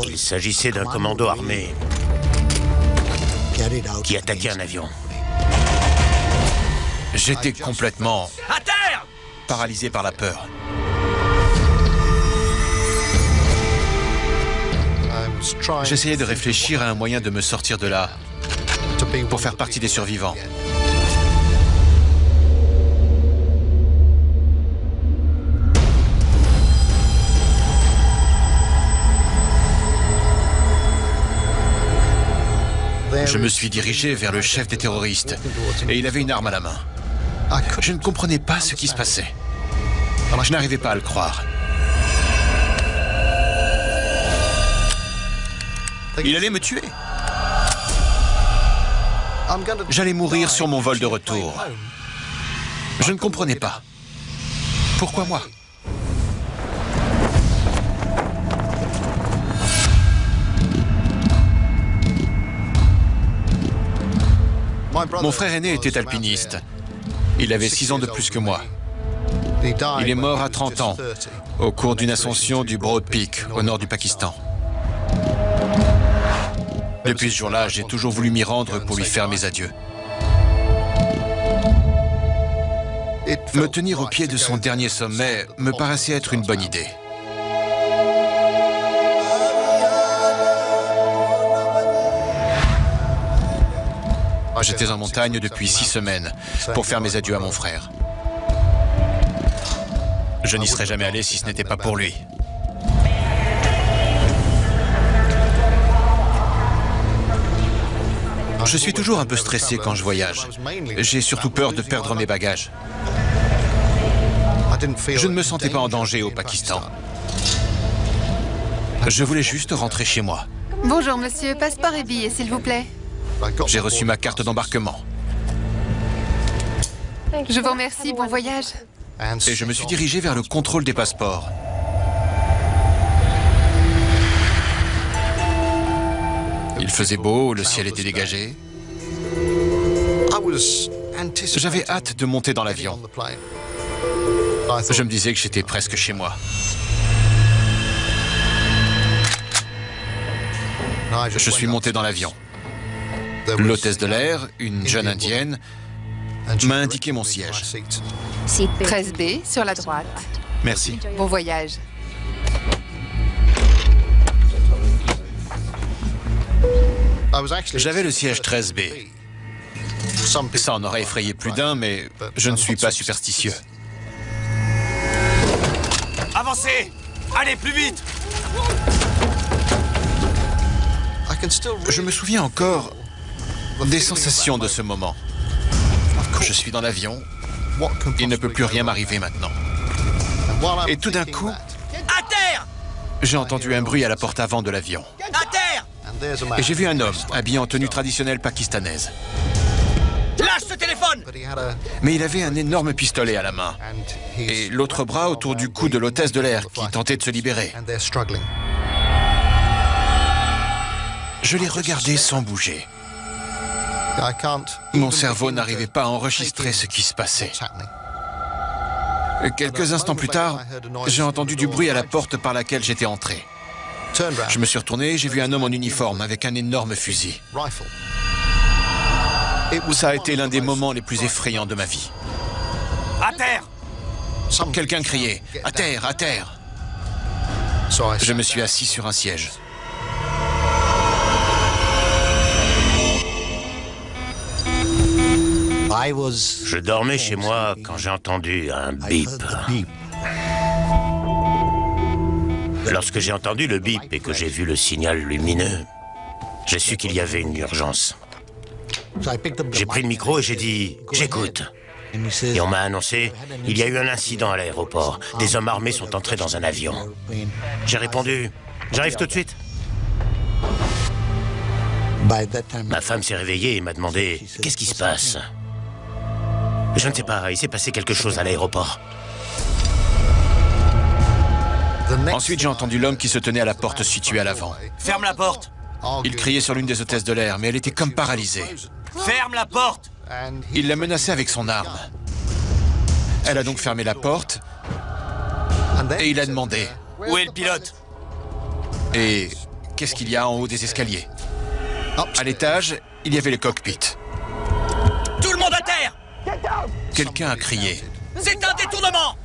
Il s'agissait d'un commando armé qui attaquait un avion. J'étais complètement À terre! paralysé par la peur. J'essayais de réfléchir à un moyen de me sortir de là, pour faire partie des survivants. Je me suis dirigé vers le chef des terroristes et il avait une arme à la main. Je ne comprenais pas ce qui se passait. Je n'arrivais pas à le croire. Il allait me tuer. J'allais mourir sur mon vol de retour. Je ne comprenais pas. Pourquoi moi? Mon frère aîné était alpiniste. Il avait 6 ans de plus que moi. Il est mort à 30 ans, au cours d'une ascension du Broad Peak, au nord du Pakistan. Depuis ce jour-là, j'ai toujours voulu m'y rendre pour lui faire mes adieux. Me tenir au pied de son dernier sommet me paraissait être une bonne idée. J'étais en montagne depuis 6 semaines pour faire mes adieux à mon frère. Je n'y serais jamais allé si ce n'était pas pour lui. Je suis toujours un peu stressé quand je voyage. J'ai surtout peur de perdre mes bagages. Je ne me sentais pas en danger au Pakistan. Je voulais juste rentrer chez moi. Bonjour monsieur, passeport et billet s'il vous plaît. J'ai reçu ma carte d'embarquement. Je vous remercie, bon voyage. Et je me suis dirigé vers le contrôle des passeports. Il faisait beau, le ciel était dégagé. J'avais hâte de monter dans l'avion. Je me disais que j'étais presque chez moi. Je suis monté dans l'avion. L'hôtesse de l'air, une jeune indienne, m'a indiqué mon siège. 13B sur la droite. Merci. Bon voyage. J'avais le siège 13B. Ça en aurait effrayé plus d'un, mais je ne suis pas superstitieux. Avancez! Allez, plus vite! Je me souviens encore des sensations de ce moment. Je suis dans l'avion, il ne peut plus rien m'arriver maintenant. Et tout d'un coup, À terre! j'ai entendu un bruit à la porte avant de l'avion. À terre! Et j'ai vu un homme habillé en tenue traditionnelle pakistanaise. Lâche ce téléphone! Mais il avait un énorme pistolet à la main et l'autre bras autour du cou de l'hôtesse de l'air qui tentait de se libérer. Je l'ai regardé sans bouger. Mon cerveau n'arrivait pas à enregistrer ce qui se passait. Quelques instants plus tard, j'ai entendu du bruit à la porte par laquelle j'étais entré. Je me suis retourné et j'ai vu un homme en uniforme avec un énorme fusil. Ça a été l'un des moments les plus effrayants de ma vie. À terre! Quelqu'un criait « À terre, à terre !» Je me suis assis sur un siège. Je dormais chez moi quand j'ai entendu un bip. Lorsque j'ai entendu le bip et que j'ai vu le signal lumineux, j'ai su qu'il y avait une urgence. J'ai pris le micro et j'ai dit « J'écoute ». Et on m'a annoncé « Il y a eu un incident à l'aéroport. Des hommes armés sont entrés dans un avion. » J'ai répondu « J'arrive tout de suite ». Ma femme s'est réveillée et m'a demandé « Qu'est-ce qui se passe ?» Je ne sais pas, il s'est passé quelque chose à l'aéroport. Ensuite, j'ai entendu l'homme qui se tenait à la porte située à l'avant. « Ferme la porte !» Il criait sur l'une des hôtesses de l'air, mais elle était comme paralysée. « Ferme la porte !» Il la menaçait avec son arme. Elle a donc fermé la porte et il a demandé « Où est le pilote ?» Et qu'est-ce qu'il y a en haut des escaliers? À l'étage, il y avait le cockpit. Tout le monde à terre! Quelqu'un a crié. C'est un détournement!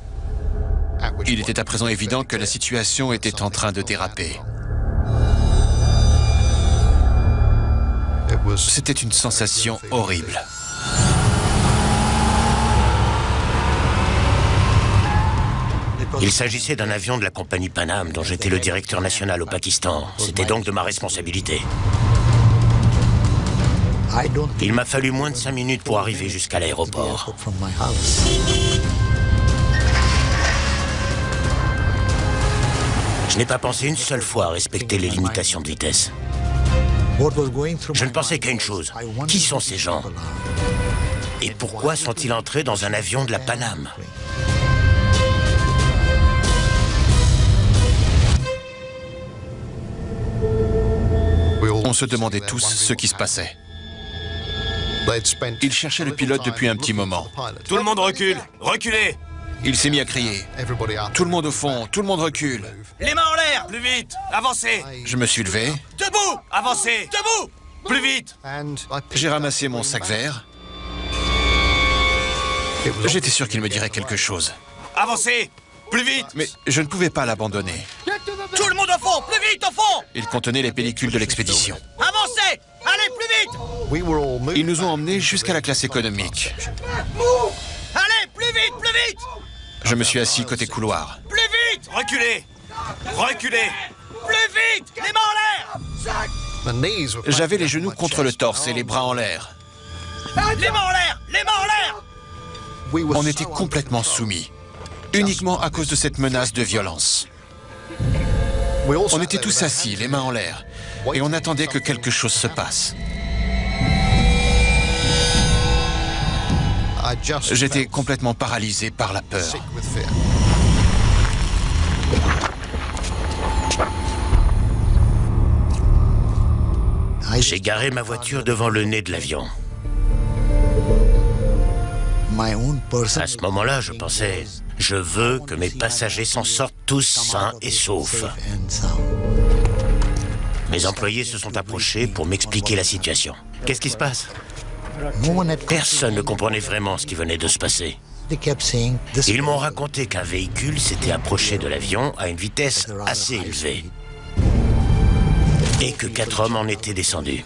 Il était à présent évident que la situation était en train de déraper. C'était une sensation horrible. Il s'agissait d'un avion de la compagnie Pan Am dont j'étais le directeur national au Pakistan. C'était donc de ma responsabilité. Il m'a fallu moins de 5 minutes pour arriver jusqu'à l'aéroport. Je n'ai pas pensé une seule fois à respecter les limitations de vitesse. Je ne pensais qu'à une chose. Qui sont ces gens? Et pourquoi sont-ils entrés dans un avion de la Pan Am? On se demandait tous ce qui se passait. Il cherchait le pilote depuis un petit moment. Tout le monde recule! Reculez! Il s'est mis à crier. Tout le monde au fond, tout le monde recule. Les mains en l'air! Plus vite! Avancez! Je me suis levé, Debout! Avancez! Debout! Plus vite! j'ai ramassé mon sac vert. J'étais sûr qu'il me dirait quelque chose. Avancez! Plus vite! Mais je ne pouvais pas l'abandonner. Tout le monde au fond! Plus vite au fond! Il contenait les pellicules de l'expédition. Avancez! Allez, plus vite! Ils nous ont emmenés jusqu'à la classe économique. Allez, plus vite! Plus vite! Je me suis assis côté couloir. Plus vite! Reculez! Reculez! Plus vite! Les mains en l'air! J'avais les genoux contre le torse et les bras en l'air. Les mains en l'air! Les mains en l'air! On était complètement soumis, uniquement à cause de cette menace de violence. On était tous assis, les mains en l'air, et on attendait que quelque chose se passe. J'étais complètement paralysé par la peur. J'ai garé ma voiture devant le nez de l'avion. À ce moment-là, je pensais, je veux que mes passagers s'en sortent tous sains et saufs. Mes employés se sont approchés pour m'expliquer la situation. Qu'est-ce qui se passe? Personne ne comprenait vraiment ce qui venait de se passer. Ils m'ont raconté qu'un véhicule s'était approché de l'avion à une vitesse assez élevée et que 4 hommes en étaient descendus.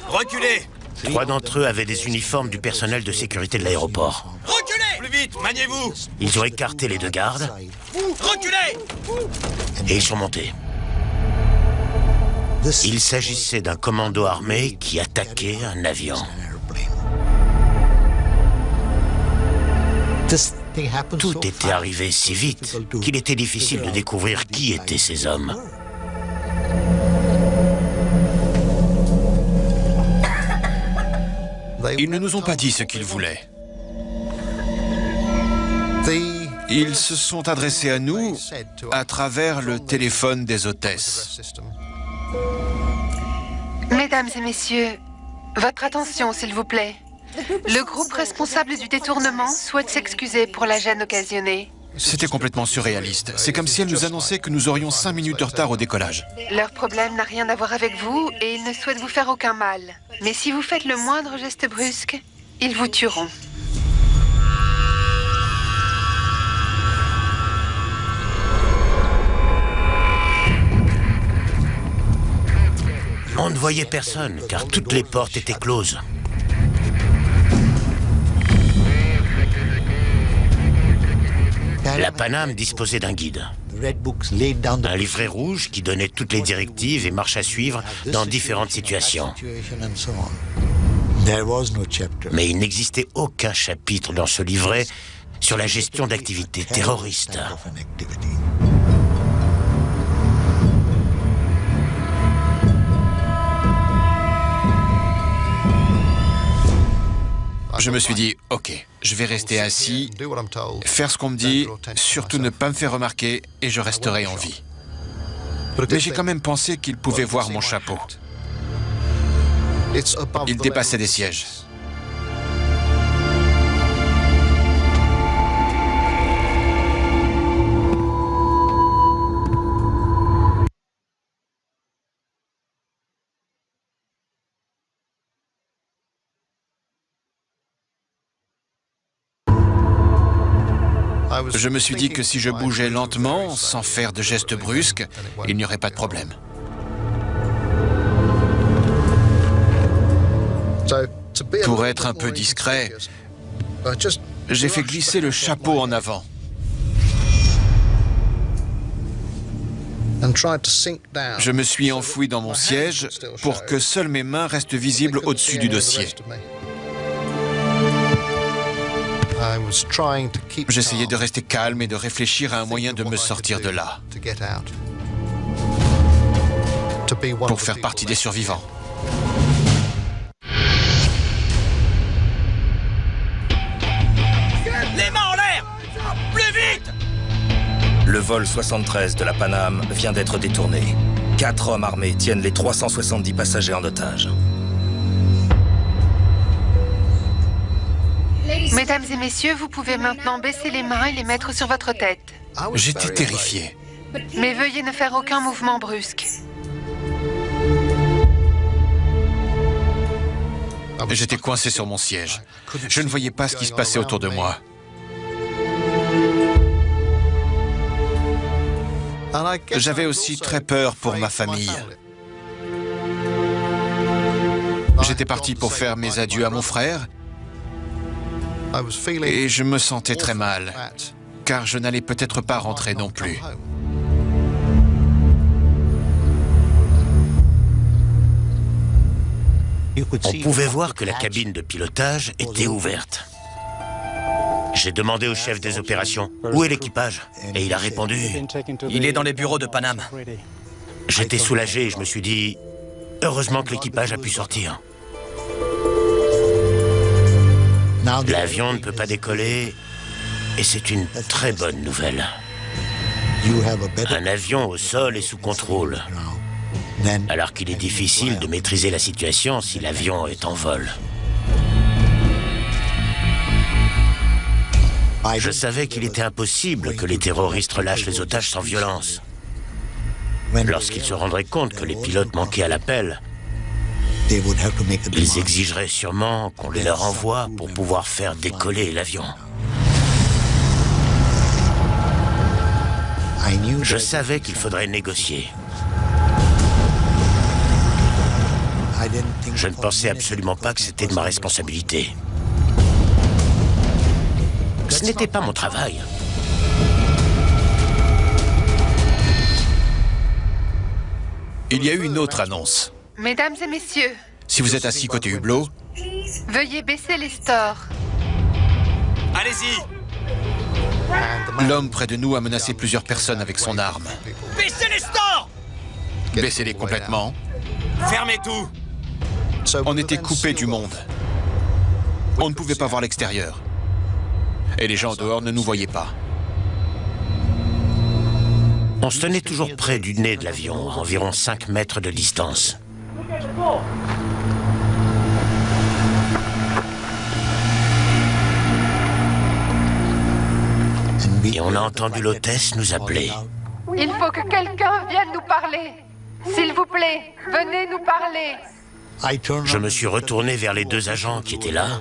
Reculez! 3 d'entre eux avaient des uniformes du personnel de sécurité de l'aéroport. Reculez! Plus vite! Maniez-vous! Ils ont écarté les 2 gardes Reculez! et ils sont montés. Il s'agissait d'un commando armé qui attaquait un avion. Tout était arrivé si vite qu'il était difficile de découvrir qui étaient ces hommes. Ils ne nous ont pas dit ce qu'ils voulaient. Ils se sont adressés à nous à travers le téléphone des hôtesses. Mesdames et messieurs, votre attention, s'il vous plaît. Le groupe responsable du détournement souhaite s'excuser pour la gêne occasionnée. C'était complètement surréaliste. C'est comme si elle nous annonçait que nous aurions 5 minutes de retard au décollage. Leur problème n'a rien à voir avec vous et ils ne souhaitent vous faire aucun mal. Mais si vous faites le moindre geste brusque, ils vous tueront. On ne voyait personne car toutes les portes étaient closes. La Pan Am disposait d'un guide. Un livret rouge qui donnait toutes les directives et marches à suivre dans différentes situations. Mais il n'existait aucun chapitre dans ce livret sur la gestion d'activités terroristes. Je me suis dit, ok, je vais rester assis, faire ce qu'on me dit, surtout ne pas me faire remarquer et je resterai en vie. Mais j'ai quand même pensé qu'ils pouvaient voir mon chapeau. Il dépassait des sièges. Je me suis dit que si je bougeais lentement, sans faire de gestes brusques, il n'y aurait pas de problème. Pour être un peu discret, j'ai fait glisser le chapeau en avant. Je me suis enfoui dans mon siège pour que seules mes mains restent visibles au-dessus du dossier. J'essayais de rester calme et de réfléchir à un moyen de me sortir de là, pour faire partie des survivants. Les mains en l'air! Plus vite! Le vol 73 de la Paname vient d'être détourné. 4 hommes armés tiennent les 370 passagers en otage. Mesdames et messieurs, vous pouvez maintenant baisser les mains et les mettre sur votre tête. J'étais terrifié. Mais veuillez ne faire aucun mouvement brusque. J'étais coincé sur mon siège. Je ne voyais pas ce qui se passait autour de moi. J'avais aussi très peur pour ma famille. J'étais parti pour faire mes adieux à mon frère et je me sentais très mal, car je n'allais peut-être pas rentrer non plus. On pouvait voir que la cabine de pilotage était ouverte. J'ai demandé au chef des opérations, où est l'équipage? Et il a répondu, Il est dans les bureaux de Paname. j'étais soulagé et je me suis dit, heureusement que l'équipage a pu sortir. L'avion ne peut pas décoller et c'est une très bonne nouvelle. Un avion au sol est sous contrôle, alors qu'il est difficile de maîtriser la situation si l'avion est en vol. Je savais qu'il était impossible que les terroristes relâchent les otages sans violence. Lorsqu'ils se rendraient compte que les pilotes manquaient à l'appel, ils exigeraient sûrement qu'on les leur envoie pour pouvoir faire décoller l'avion. Je savais qu'il faudrait négocier. Je ne pensais absolument pas que c'était de ma responsabilité. Ce n'était pas mon travail. Il y a eu une autre annonce. Mesdames et messieurs, Si vous êtes assis côté hublot, veuillez baisser les stores. Allez-y! l'homme près de nous a menacé plusieurs personnes avec son arme. Baissez les stores! Baissez-les complètement. Fermez tout! On était coupés du monde. On ne pouvait pas voir l'extérieur. Et les gens dehors ne nous voyaient pas. On se tenait toujours près du nez de l'avion, à environ 5 mètres de distance. Et on a entendu l'hôtesse nous appeler. Il faut que quelqu'un vienne nous parler. S'il vous plaît, venez nous parler. Je me suis retourné vers les 2 agents qui étaient là.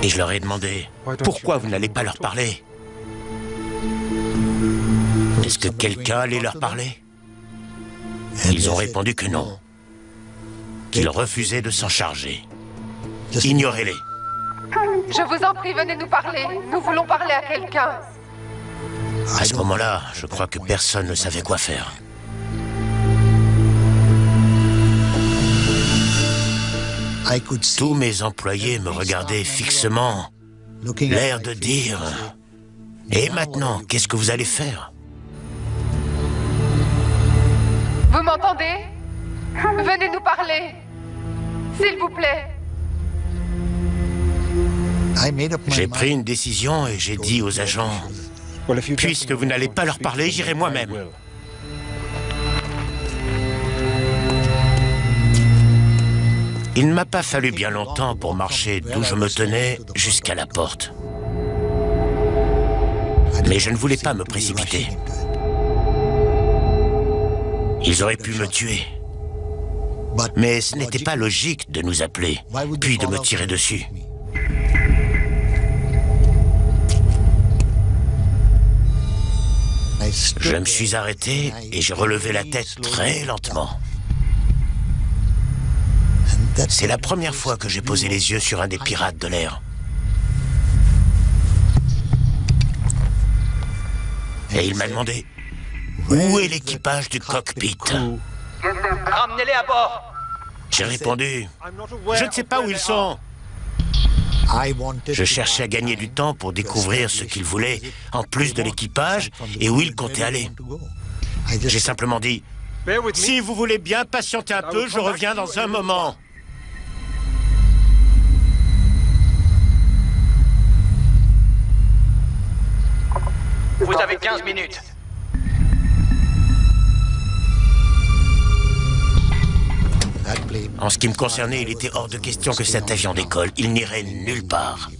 Et je leur ai demandé, pourquoi vous n'allez pas leur parler? Est-ce que quelqu'un allait leur parler? Ils ont répondu que non, qu'ils refusaient de s'en charger. Ignorez-les. Je vous en prie, venez nous parler. Nous voulons parler à quelqu'un. À ce moment-là, je crois que personne ne savait quoi faire. Tous mes employés me regardaient fixement, l'air de dire « Et maintenant, qu'est-ce que vous allez faire ?» Vous m'entendez? Venez nous parler. S'il vous plaît. J'ai pris une décision et j'ai dit aux agents « Puisque vous n'allez pas leur parler, j'irai moi-même. » Il ne m'a pas fallu bien longtemps pour marcher d'où je me tenais jusqu'à la porte. Mais je ne voulais pas me précipiter. Ils auraient pu me tuer. Mais ce n'était pas logique de nous appeler, puis de me tirer dessus. Je me suis arrêté et j'ai relevé la tête très lentement. C'est la première fois que j'ai posé les yeux sur un des pirates de l'air. Et il m'a demandé, où est l'équipage du cockpit? Ramenez-les à bord. J'ai répondu, je ne sais pas où ils sont. Je cherchais à gagner du temps pour découvrir ce qu'ils voulaient, en plus de l'équipage, et où ils comptaient aller. J'ai simplement dit, si vous voulez bien patienter un peu, je reviens dans un moment. Vous avez 15 minutes. En ce qui me concernait, il était hors de question que cet avion décolle. Il n'irait nulle part.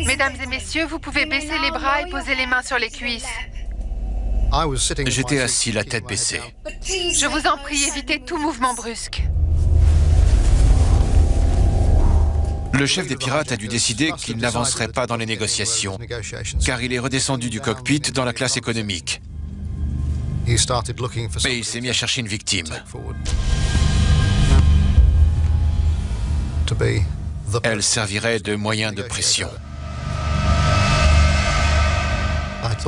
Mesdames et messieurs, vous pouvez baisser les bras et poser les mains sur les cuisses. J'étais assis, la tête baissée. Je vous en prie, évitez tout mouvement brusque. Le chef des pirates a dû décider qu'il n'avancerait pas dans les négociations, car il est redescendu du cockpit dans la classe économique. Mais il s'est mis à chercher une victime. Elle servirait de moyen de pression.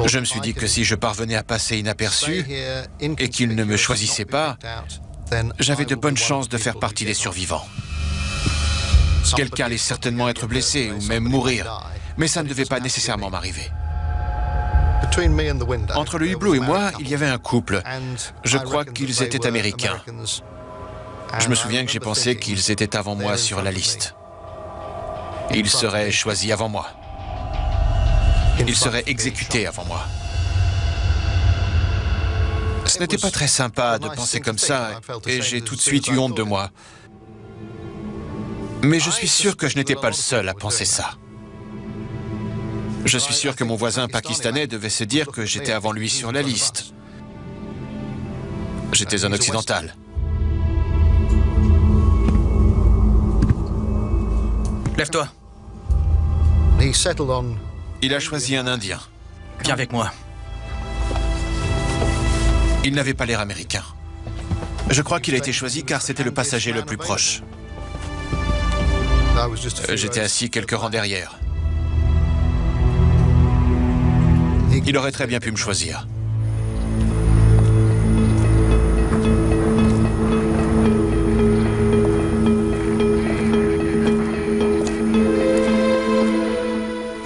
Je me suis dit que si je parvenais à passer inaperçu et qu'il ne me choisissait pas, j'avais de bonnes chances de faire partie des survivants. Quelqu'un allait certainement être blessé ou même mourir, mais ça ne devait pas nécessairement m'arriver. Entre le hublot et moi, il y avait un couple. Je crois qu'ils étaient américains. Je me souviens que j'ai pensé qu'ils étaient avant moi sur la liste. Ils seraient choisis avant moi. Ils seraient exécutés avant moi. Ce n'était pas très sympa de penser comme ça, et j'ai tout de suite eu honte de moi. Mais je suis sûr que je n'étais pas le seul à penser ça. Je suis sûr que mon voisin pakistanais devait se dire que j'étais avant lui sur la liste. J'étais un occidental. Lève-toi. Il a choisi un Indien. Viens avec moi. Il n'avait pas l'air américain. Je crois qu'il a été choisi car c'était le passager le plus proche. J'étais assis quelques rangs derrière. Il aurait très bien pu me choisir.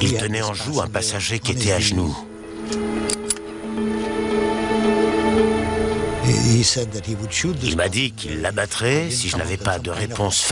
Il tenait en joue un passager qui était à genoux. Il m'a dit qu'il l'abattrait si je n'avais pas de réponse